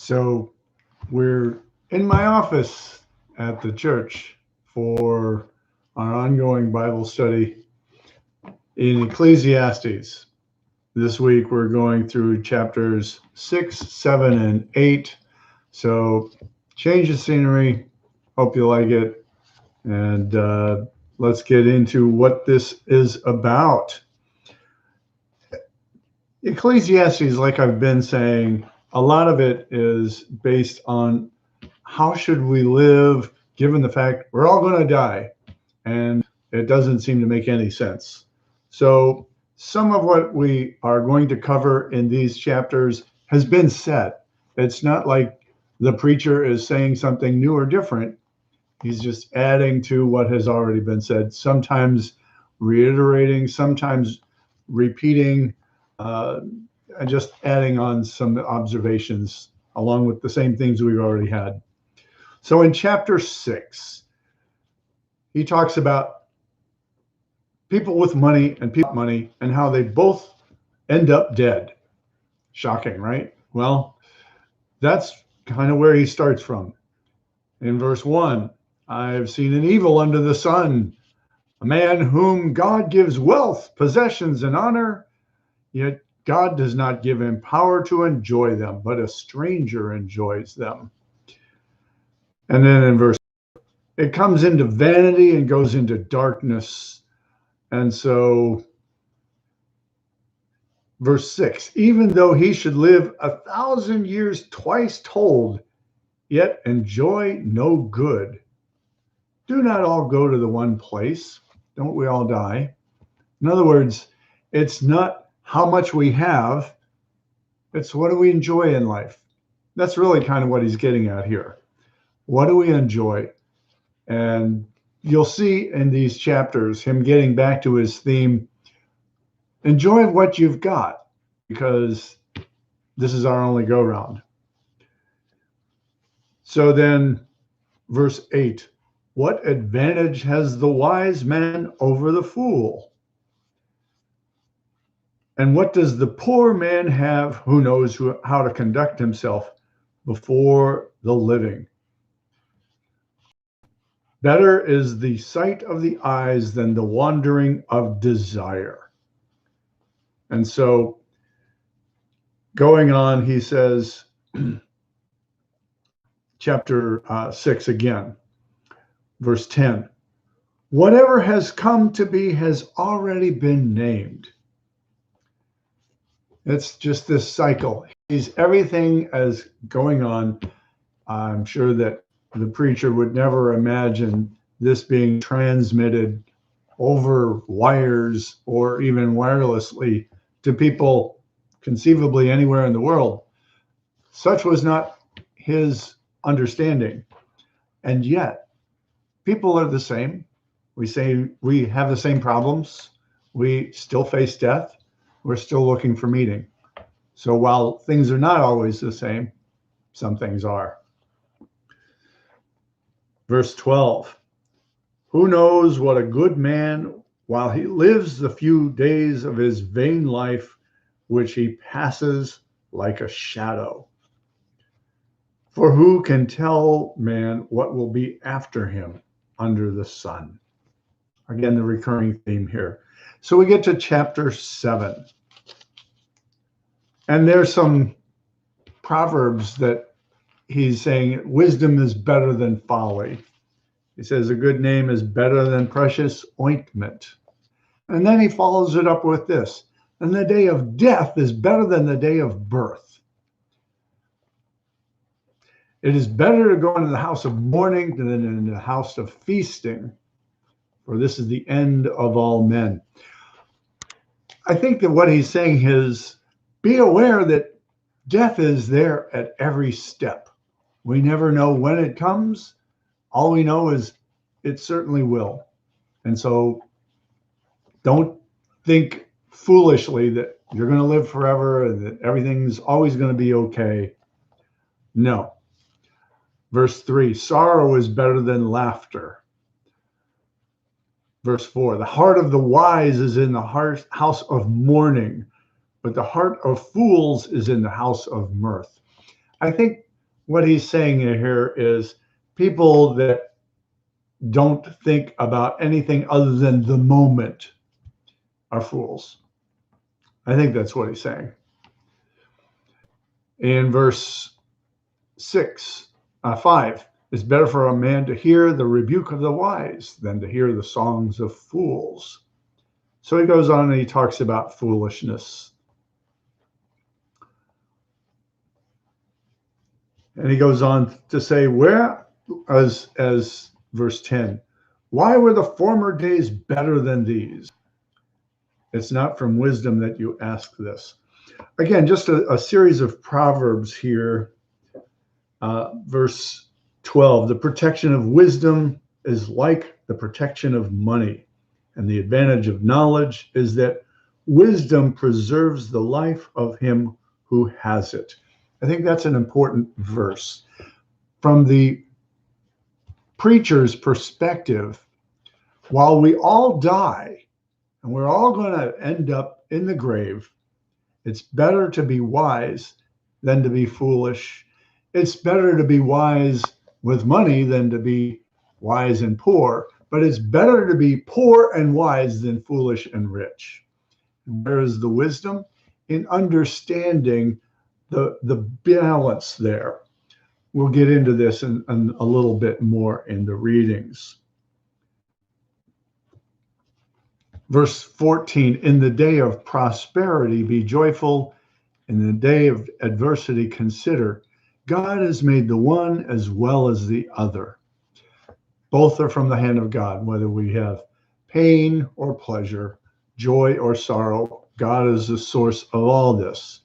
So we're in my office at the church for our ongoing Bible study in Ecclesiastes. This week we're going through chapters 6, 7, and 8. So change the scenery. Hope you like it. And let's get into what this is about. Ecclesiastes, like I've been saying, a lot of it is based on how should we live given the fact we're all going to die, and it doesn't seem to make any sense. So some of what we are going to cover in these chapters has been said. It's not like the preacher is saying something new or different. He's just adding to what has already been said, sometimes reiterating, sometimes repeating, and just adding on some observations along with the same things we've already had. So in chapter 6, he talks about people with money and people without money and how they both end up dead. Shocking, right? Well, that's kind of where he starts from. In verse 1, I've seen an evil under the sun, a man whom God gives wealth, possessions, and honor, yet God does not give him power to enjoy them, but a stranger enjoys them. And then in verse, it comes into vanity and goes into darkness. And so, verse 6, even though he should live 1,000 years twice told, yet enjoy no good. Do not all go to the one place. Don't we all die? In other words, it's not how much we have, it's what do we enjoy in life. That's really kind of what he's getting at here. What do we enjoy? And you'll see in these chapters him getting back to his theme, enjoy what you've got, because this is our only go-round. So then, verse 8, what advantage has the wise man over the fool? And what does the poor man have who knows how to conduct himself before the living? Better is the sight of the eyes than the wandering of desire. And so going on, he says, chapter 6 again, verse 10, whatever has come to be has already been named. It's just this cycle. He's everything as going on. I'm sure that the preacher would never imagine this being transmitted over wires or even wirelessly to people conceivably anywhere in the world. Such was not his understanding. And yet, people are the same. We say we have the same problems. We still face death. We're still looking for meaning. So while things are not always the same, some things are. Verse 12, who knows what a good man, while he lives the few days of his vain life, which he passes like a shadow. For who can tell man what will be after him under the sun? Again, the recurring theme here. So we get to chapter 7. And there's some proverbs that he's saying wisdom is better than folly. He says a good name is better than precious ointment. And then he follows it up with this. And the day of death is better than the day of birth. It is better to go into the house of mourning than in the house of feasting, for this is the end of all men. I think that what he's saying is be aware that death is there at every step. We never know when it comes. All we know is it certainly will. And so don't think foolishly that you're going to live forever and that everything's always going to be okay. No. Verse 3, sorrow is better than laughter. Verse 4, the heart of the wise is in the house of mourning, but the heart of fools is in the house of mirth. I think what he's saying here is people that don't think about anything other than the moment are fools. I think that's what he's saying. In verse 5, it's better for a man to hear the rebuke of the wise than to hear the songs of fools. So he goes on and he talks about foolishness. And he goes on to say, where, as verse 10, why were the former days better than these? It's not from wisdom that you ask this. Again, just a series of proverbs here. Verse 12, the protection of wisdom is like the protection of money. And the advantage of knowledge is that wisdom preserves the life of him who has it. I think that's an important verse. From the preacher's perspective, while we all die and we're all going to end up in the grave, it's better to be wise than to be foolish. It's better to be wise with money than to be wise and poor, but it's better to be poor and wise than foolish and rich. Where is the wisdom? In understanding the balance there. We'll get into this in a little bit more in the readings. Verse 14, in the day of prosperity be joyful, in the day of adversity consider, God has made the one as well as the other. Both are from the hand of God, whether we have pain or pleasure, joy or sorrow. God is the source of all this.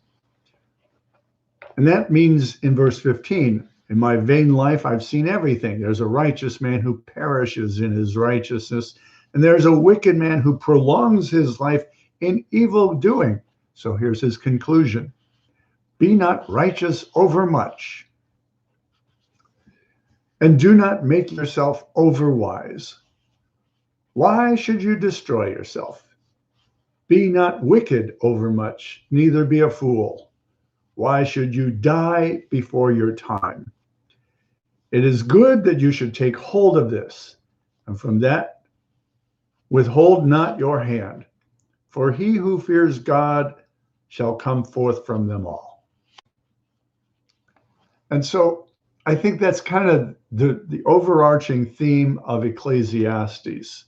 And that means in verse 15, in my vain life, I've seen everything. There's a righteous man who perishes in his righteousness, and there's a wicked man who prolongs his life in evil doing. So here's his conclusion. Be not righteous overmuch, and do not make yourself overwise. Why should you destroy yourself? Be not wicked overmuch, neither be a fool. Why should you die before your time? It is good that you should take hold of this, and from that withhold not your hand, for he who fears God shall come forth from them all. And so I think that's kind of the overarching theme of Ecclesiastes.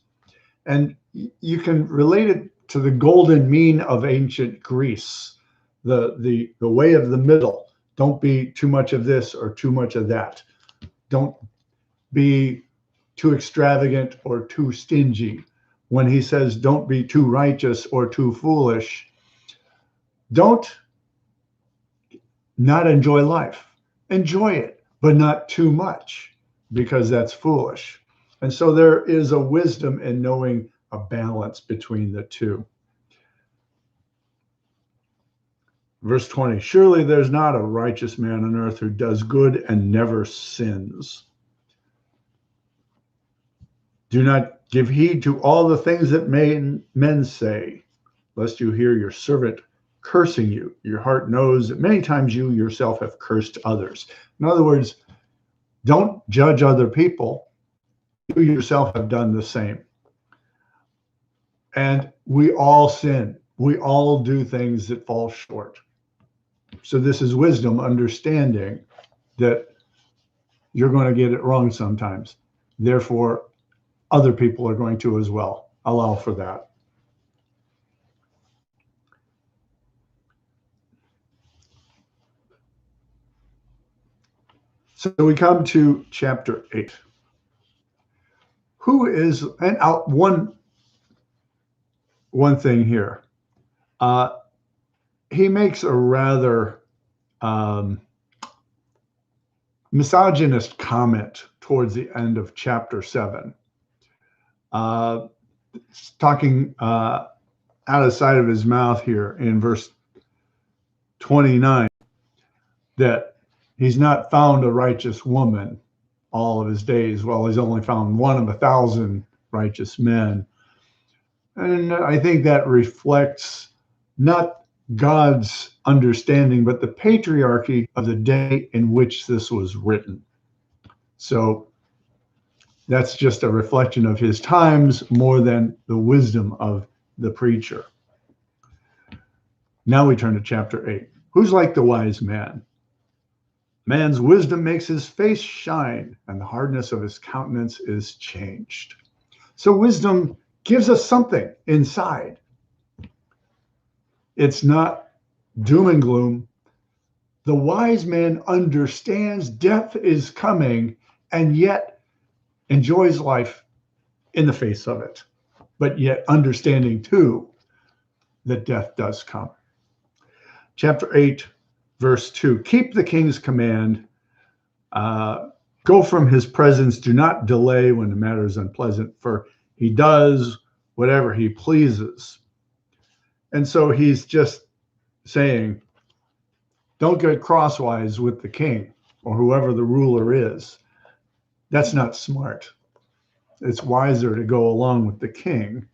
And you can relate it to the golden mean of ancient Greece, the way of the middle. Don't be too much of this or too much of that. Don't be too extravagant or too stingy. When he says don't be too righteous or too foolish, don't not enjoy life. Enjoy it, but not too much, because that's foolish. And so there is a wisdom in knowing a balance between the two. Verse 20, surely there's not a righteous man on earth who does good and never sins. Do not give heed to all the things that men say, lest you hear your servant cursing you. Your heart knows that many times you yourself have cursed others. In other words, don't judge other people. You yourself have done the same. And we all sin. We all do things that fall short. So this is wisdom, understanding that you're going to get it wrong sometimes. Therefore, other people are going to as well. Allow for that. So we come to chapter 8. Who is, and one thing here. He makes a rather misogynist comment towards the end of chapter 7. Talking out of the side of his mouth here in verse 29, that he's not found a righteous woman all of his days. Well, he's only found one of 1,000 righteous men. And I think that reflects not God's understanding, but the patriarchy of the day in which this was written. So that's just a reflection of his times more than the wisdom of the preacher. Now we turn to chapter 8. Who's like the wise man? Man's wisdom makes his face shine, and the hardness of his countenance is changed. So wisdom gives us something inside. It's not doom and gloom. The wise man understands death is coming and yet enjoys life in the face of it, but yet understanding too that death does come. Chapter 8, verse 2, keep the king's command, go from his presence, do not delay when the matter is unpleasant, for he does whatever he pleases. And so he's just saying, don't get crosswise with the king or whoever the ruler is. That's not smart. It's wiser to go along with the king.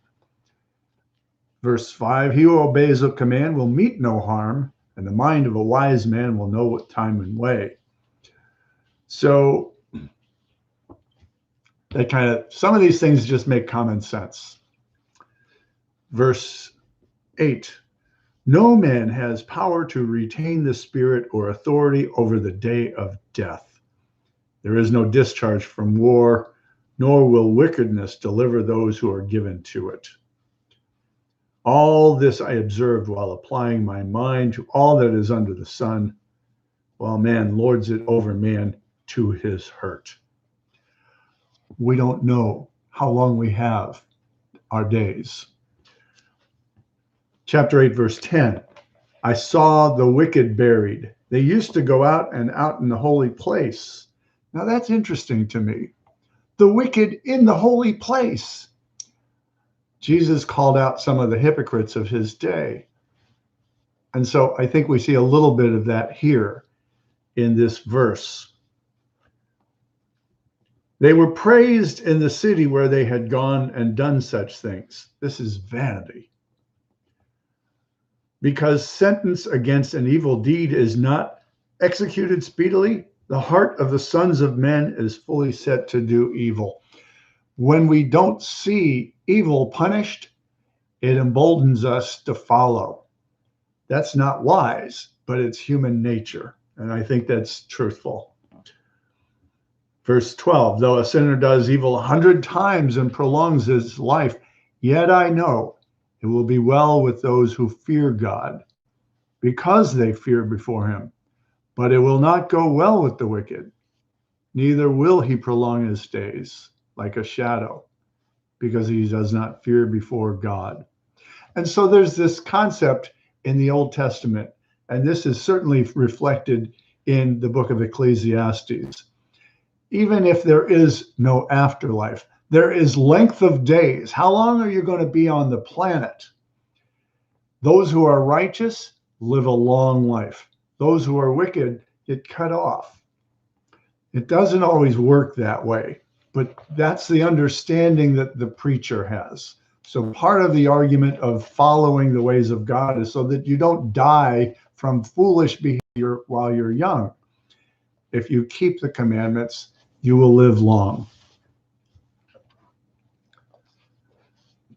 Verse 5, he who obeys a command will meet no harm, and the mind of a wise man will know what time and way. So that some of these things just make common sense. Verse 8, no man has power to retain the spirit or authority over the day of death. There is no discharge from war, nor will wickedness deliver those who are given to it. All this I observed while applying my mind to all that is under the sun, while man lords it over man to his hurt. We don't know how long we have our days. Chapter 8, verse 10, I saw the wicked buried. They used to go out in the holy place. Now that's interesting to me. The wicked in the holy place. Jesus called out some of the hypocrites of his day. And so I think we see a little bit of that here in this verse. They were praised in the city where they had gone and done such things. This is vanity. Because sentence against an evil deed is not executed speedily, the heart of the sons of men is fully set to do evil. When we don't see evil punished, it emboldens us to follow. That's not wise, but it's human nature. And I think that's truthful. Verse 12, though a sinner does evil 100 times and prolongs his life, yet I know it will be well with those who fear God, because they fear before him. But it will not go well with the wicked, neither will he prolong his days like a shadow, because he does not fear before God. And so there's this concept in the Old Testament, and this is certainly reflected in the book of Ecclesiastes. Even if there is no afterlife, there is length of days. How long are you going to be on the planet? Those who are righteous live a long life. Those who are wicked get cut off. It doesn't always work that way, but that's the understanding that the preacher has. So part of the argument of following the ways of God is so that you don't die from foolish behavior while you're young. If you keep the commandments, you will live long.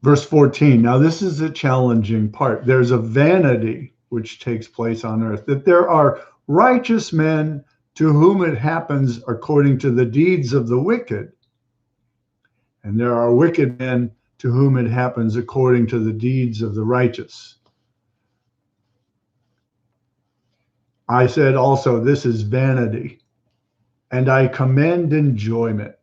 Verse 14, now this is the challenging part. There's a vanity which takes place on earth, that there are righteous men to whom it happens according to the deeds of the wicked, and there are wicked men to whom it happens according to the deeds of the righteous. I said also, this is vanity, and I commend enjoyment.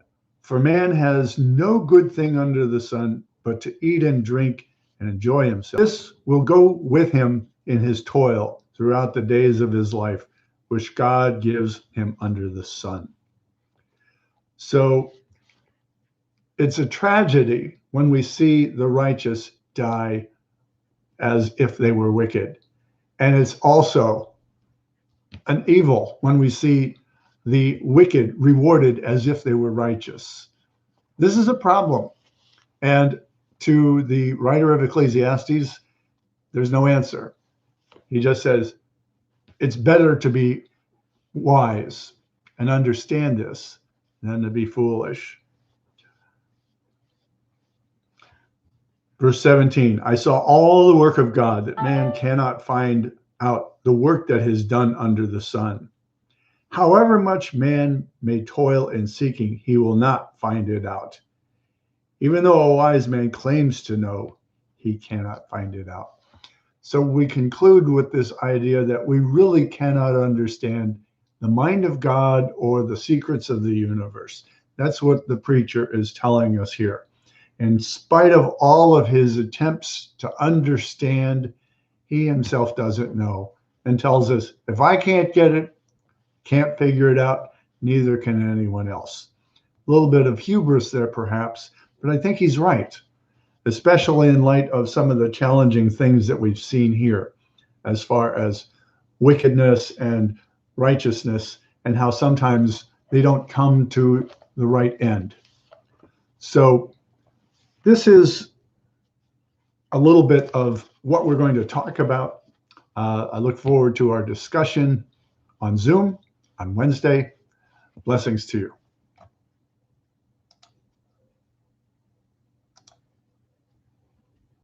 For man has no good thing under the sun but to eat and drink and enjoy himself. This will go with him in his toil throughout the days of his life, which God gives him under the sun. So it's a tragedy when we see the righteous die as if they were wicked. And it's also an evil when we see the wicked rewarded as if they were righteous. This is a problem. And to the writer of Ecclesiastes, there's no answer. He just says it's better to be wise and understand this than to be foolish. Verse 17, I saw all the work of God, that man cannot find out the work that is done under the sun. However much man may toil in seeking, he will not find it out. Even though a wise man claims to know, he cannot find it out. So we conclude with this idea that we really cannot understand the mind of God or the secrets of the universe. That's what the preacher is telling us here. In spite of all of his attempts to understand, he himself doesn't know, and tells us, if I can't get it, can't figure it out, neither can anyone else. A little bit of hubris there, perhaps, but I think he's right, especially in light of some of the challenging things that we've seen here, as far as wickedness and righteousness, and how sometimes they don't come to the right end. So this is a little bit of what we're going to talk about. I look forward to our discussion on Zoom on Wednesday. Blessings to you.